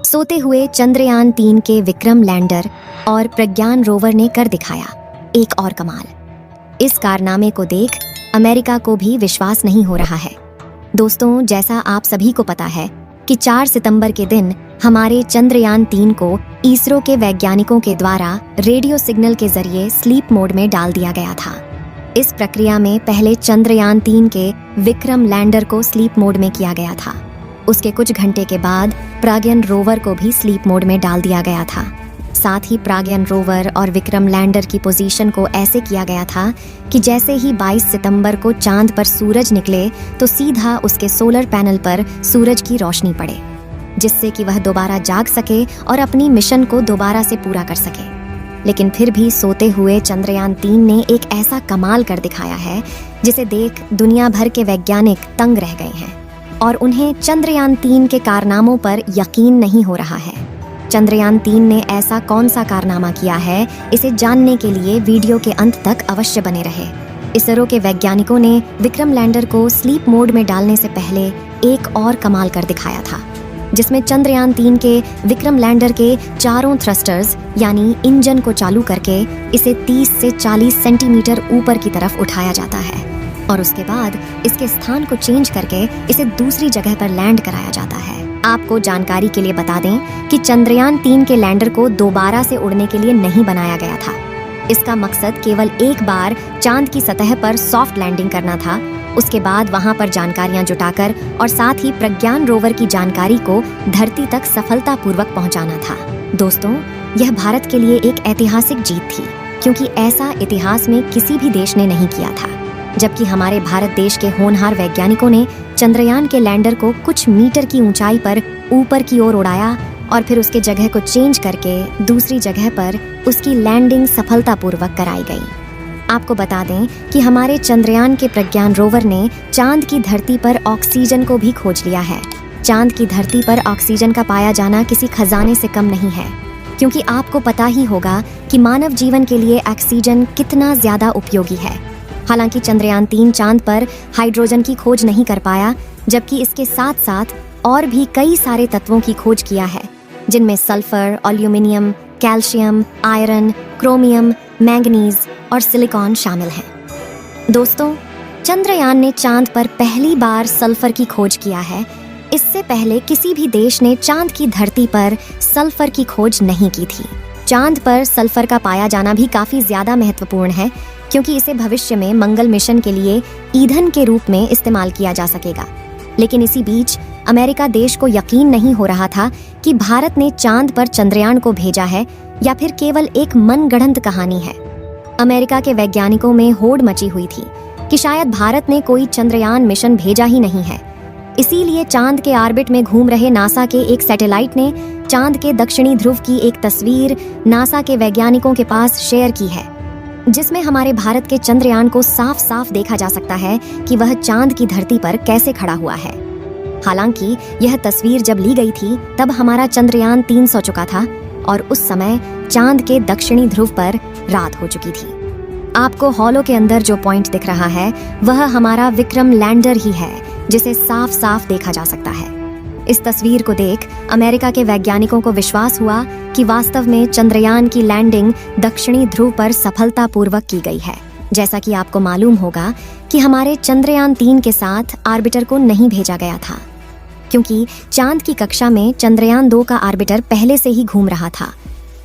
सोते हुए चंद्रयान 3 के विक्रम लैंडर और प्रज्ञान रोवर ने कर दिखाया एक और कमाल। इस कारनामे को देख अमेरिका को भी विश्वास नहीं हो रहा है। दोस्तों, जैसा आप सभी को पता है कि 4 सितंबर के दिन हमारे चंद्रयान 3 को इसरो के वैज्ञानिकों के द्वारा रेडियो सिग्नल के जरिए स्लीप मोड में डाल दिया गया था। इस प्रक्रिया में पहले चंद्रयान 3 के विक्रम लैंडर को स्लीप मोड में किया गया था। उसके कुछ घंटे के बाद प्रज्ञान रोवर को भी स्लीप मोड में डाल दिया गया था। साथ ही प्रज्ञान रोवर और विक्रम लैंडर की पोजीशन को ऐसे किया गया था कि जैसे ही 22 सितंबर को चांद पर सूरज निकले तो सीधा उसके सोलर पैनल पर सूरज की रोशनी पड़े, जिससे कि वह दोबारा जाग सके और अपनी मिशन को दोबारा से पूरा कर सके। लेकिन फिर भी सोते हुए चंद्रयान 3 ने एक ऐसा कमाल कर दिखाया है जिसे देख दुनिया भर के वैज्ञानिक तंग रह गए हैं और उन्हें चंद्रयान 3 के कारनामों पर यकीन नहीं हो रहा है। चंद्रयान 3 ने ऐसा कौन सा कारनामा किया है, इसे जानने के लिए वीडियो के अंत तक अवश्य बने रहे। इसरो के वैज्ञानिकों ने विक्रम लैंडर को स्लीप मोड में डालने से पहले एक और कमाल कर दिखाया था, जिसमें चंद्रयान 3 के विक्रम लैंडर के चारों थ्रस्टर्स यानी इंजन को चालू करके इसे 30 से 40 सेंटीमीटर ऊपर की तरफ उठाया जाता है और उसके बाद इसके स्थान को चेंज करके इसे दूसरी जगह पर लैंड कराया जाता है। आपको जानकारी के लिए बता दें कि चंद्रयान 3 के लैंडर को दोबारा से उड़ने के लिए नहीं बनाया गया था। इसका मकसद केवल एक बार चांद की सतह पर सॉफ्ट लैंडिंग करना था। उसके बाद वहां पर जानकारियां जुटाकर और साथ ही प्रज्ञान रोवर की जानकारी को धरती तक सफलतापूर्वक पहुंचाना था। दोस्तों, यह भारत के लिए एक ऐतिहासिक जीत थी, क्योंकि ऐसा इतिहास में किसी भी देश ने नहीं किया था। जबकि हमारे भारत देश के होनहार वैज्ञानिकों ने चंद्रयान के लैंडर को कुछ मीटर की ऊंचाई पर ऊपर की ओर उड़ाया और फिर उसके जगह को चेंज करके दूसरी जगह पर उसकी लैंडिंग सफलतापूर्वक कराई गई। आपको बता दें कि हमारे चंद्रयान के प्रज्ञान रोवर ने चांद की धरती पर ऑक्सीजन को भी खोज लिया है। चांद की धरती पर ऑक्सीजन का पाया जाना किसी खजाने से कम नहीं है, क्योंकि आपको पता ही होगा कि मानव जीवन के लिए ऑक्सीजन कितना ज्यादा उपयोगी है। हालांकि चंद्रयान 3 चांद पर हाइड्रोजन की खोज नहीं कर पाया, जबकि इसके साथ साथ और भी कई सारे तत्वों की खोज किया है, जिनमें sulphur, aluminium, calcium, iron, chromium, manganese और सिलिकॉन शामिल हैं। दोस्तों, चंद्रयान ने चांद पर पहली बार सल्फर की खोज किया है। इससे पहले किसी भी देश ने चांद की धरती पर सल्फर की खोज नहीं की थी। चांद पर सल्फर का पाया जाना भी काफी ज्यादा महत्वपूर्ण है, क्योंकि इसे भविष्य में मंगल मिशन के लिए ईंधन के रूप में इस्तेमाल किया जा सकेगा। लेकिन इसी बीच अमेरिका देश को यकीन नहीं हो रहा था कि भारत ने चांद पर चंद्रयान को भेजा है या फिर केवल एक मनगढ़ंत कहानी है। अमेरिका के वैज्ञानिकों में होड़ मची हुई थी कि शायद भारत ने कोई चंद्रयान मिशन भेजा ही नहीं है। इसीलिए चांद के ऑर्बिट में घूम रहे नासा के एक सैटेलाइट ने चांद के दक्षिणी ध्रुव की एक तस्वीर नासा के वैज्ञानिकों के पास शेयर की है, जिसमें हमारे भारत के चंद्रयान को साफ साफ देखा जा सकता है कि वह चांद की धरती पर कैसे खड़ा हुआ है। हालांकि यह तस्वीर जब ली गई थी तब हमारा चंद्रयान 3 सो चुका था और उस समय चांद के दक्षिणी ध्रुव पर रात हो चुकी थी। आपको हॉलो के अंदर जो पॉइंट दिख रहा है वह हमारा विक्रम लैंडर ही है, जिसे साफ साफ देखा जा सकता है। इस तस्वीर को देख अमेरिका के वैज्ञानिकों को विश्वास हुआ कि वास्तव में चंद्रयान की लैंडिंग दक्षिणी ध्रुव पर सफलतापूर्वक की गई है। जैसा कि आपको मालूम होगा कि हमारे चंद्रयान 3 के साथ ऑर्बिटर को नहीं भेजा गया था, क्योंकि चांद की कक्षा में चंद्रयान 2 का ऑर्बिटर पहले से ही घूम रहा था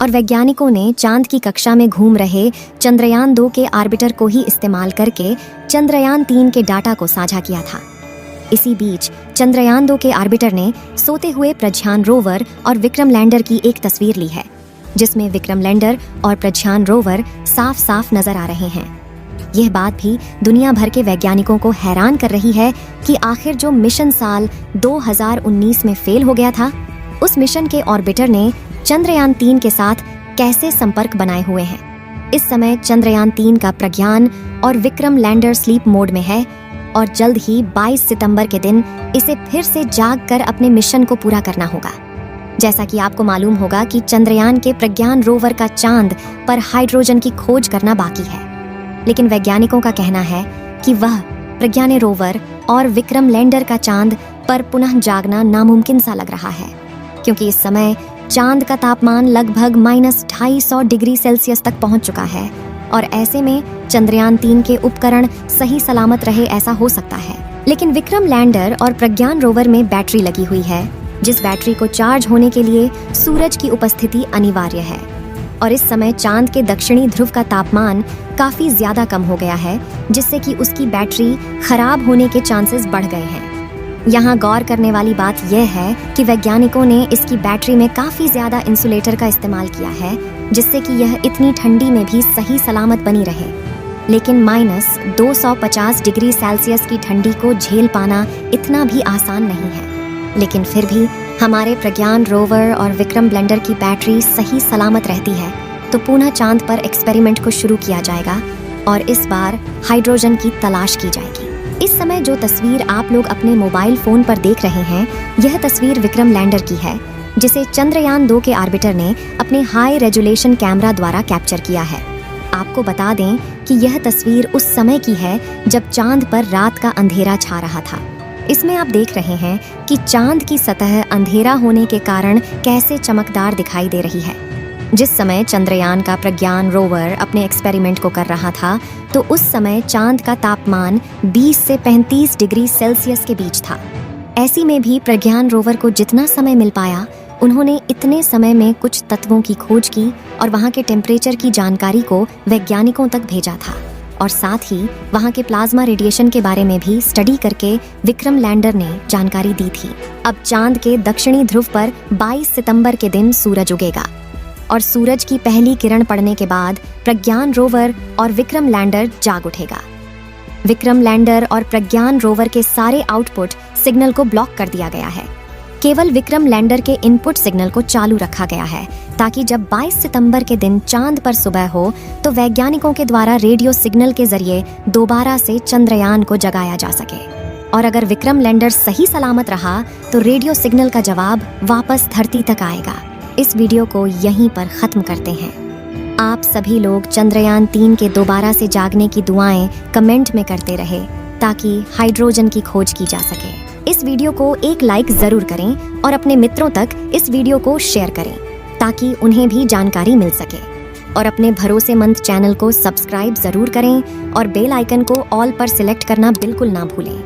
और वैज्ञानिकों ने चांद की कक्षा में घूम रहे चंद्रयान 2 के ऑर्बिटर को ही इस्तेमाल करके चंद्रयान 3 के डाटा को साझा किया था। इसी बीच चंद्रयान 2 के ऑर्बिटर ने सोते हुए प्रज्ञान रोवर और विक्रम लैंडर की एक तस्वीर ली है, जिसमें विक्रम लैंडर और प्रज्ञान रोवर साफ साफ नजर आ रहे हैं। यह बात भी दुनिया भर के वैज्ञानिकों को हैरान कर रही है कि आखिर जो मिशन साल 2019 में फेल हो गया था, उस मिशन के ऑर्बिटर ने चंद्रयान 3 के साथ कैसे संपर्क बनाए हुए हैं। इस समय चंद्रयान 3 का प्रज्ञान और विक्रम लैंडर स्लीप मोड में है और जल्द ही 22 सितंबर के दिन इसे फिर से जाग कर अपने मिशन को पूरा करना होगा। जैसा कि आपको मालूम होगा कि चंद्रयान के प्रज्ञान रोवर का चांद पर हाइड्रोजन की खोज करना बाकी है, लेकिन वैज्ञानिकों का कहना है कि वह प्रज्ञान रोवर और विक्रम लैंडर का चांद पर पुनः जागना नामुमकिन सा लग रहा है। क्योंकि इस समय चांद का तापमान लगभग -250 डिग्री सेल्सियस तक पहुंच चुका है और ऐसे में चंद्रयान 3 के उपकरण सही सलामत रहे ऐसा हो सकता है। लेकिन विक्रम लैंडर और प्रज्ञान रोवर में बैटरी लगी हुई है, जिस बैटरी को चार्ज होने के लिए सूरज की उपस्थिति अनिवार्य है। और इस समय चांद के दक्षिणी ध्रुव का तापमान काफी ज्यादा कम हो गया है, जिससे कि उसकी बैटरी खराब होने के चांसेस बढ़ गए हैं। यहाँ गौर करने वाली बात यह है कि वैज्ञानिकों ने इसकी बैटरी में काफी ज्यादा इंसुलेटर का इस्तेमाल किया है, जिससे कि यह इतनी ठंडी में भी सही सलामत बनी रहे। लेकिन -250 डिग्री सेल्सियस की ठंडी को झेल पाना इतना भी आसान नहीं है। लेकिन फिर भी हमारे प्रज्ञान रोवर और विक्रम लैंडर की बैटरी सही सलामत रहती है, तो पुनः चांद पर एक्सपेरिमेंट को शुरू किया जाएगा और इस बार हाइड्रोजन की तलाश की जाएगी। इस समय जो तस्वीर आप लोग अपने मोबाइल फोन पर देख रहे हैं, यह तस्वीर विक्रम लैंडर की है, जिसे चंद्रयान 2 के ऑर्बिटर ने अपने हाई रेजोल्यूशन कैमरा द्वारा कैप्चर किया है। आपको बता दें कि यह तस्वीर उस समय की है जब चांद पर रात का अंधेरा छा रहा था। इसमें आप देख रहे हैं कि चांद की सतह अंधेरा होने के कारण कैसे चमकदार दिखाई दे रही है। जिस समय चंद्रयान का प्रज्ञान रोवर अपने एक्सपेरिमेंट को कर रहा था, तो उस समय चांद का तापमान 20 से 35 डिग्री सेल्सियस के बीच था। ऐसी में भी प्रज्ञान रोवर को जितना समय मिल पाया, उन्होंने इतने समय में कुछ तत्वों की खोज की और वहाँ के टेम्परेचर की जानकारी को वैज्ञानिकों तक भेजा था और साथ ही वहाँ के प्लाज्मा रेडिएशन के बारे में भी स्टडी करके विक्रम लैंडर ने जानकारी दी थी। अब चांद के दक्षिणी ध्रुव पर 22 सितंबर के दिन सूरज उगेगा और सूरज की पहली किरण पड़ने के बाद प्रज्ञान रोवर और विक्रम लैंडर जाग उठेगा। विक्रम लैंडर और प्रज्ञान रोवर के सारे आउटपुट सिग्नल को ब्लॉक कर दिया गया है। केवल विक्रम लैंडर के इनपुट सिग्नल को चालू रखा गया है, ताकि जब 22 सितंबर के दिन चांद पर सुबह हो तो वैज्ञानिकों के द्वारा रेडियो सिग्नल के जरिए दोबारा से चंद्रयान को जगाया जा सके। और अगर विक्रम लैंडर सही सलामत रहा तो रेडियो सिग्नल का जवाब वापस धरती तक आएगा। इस वीडियो को यहीं पर खत्म करते हैं। आप सभी लोग चंद्रयान 3 के दोबारा से जागने की दुआएं कमेंट में करते रहे, ताकि हाइड्रोजन की खोज की जा सके। इस वीडियो को एक लाइक जरूर करें और अपने मित्रों तक इस वीडियो को शेयर करें, ताकि उन्हें भी जानकारी मिल सके। और अपने भरोसेमंद चैनल को सब्सक्राइब जरूर करें और बेल आइकन को ऑल पर सिलेक्ट करना बिल्कुल ना भूलें।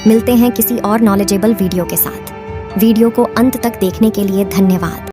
मिलते हैं किसी और नॉलेजेबल वीडियो के साथ। वीडियो को अंत तक देखने के लिए धन्यवाद।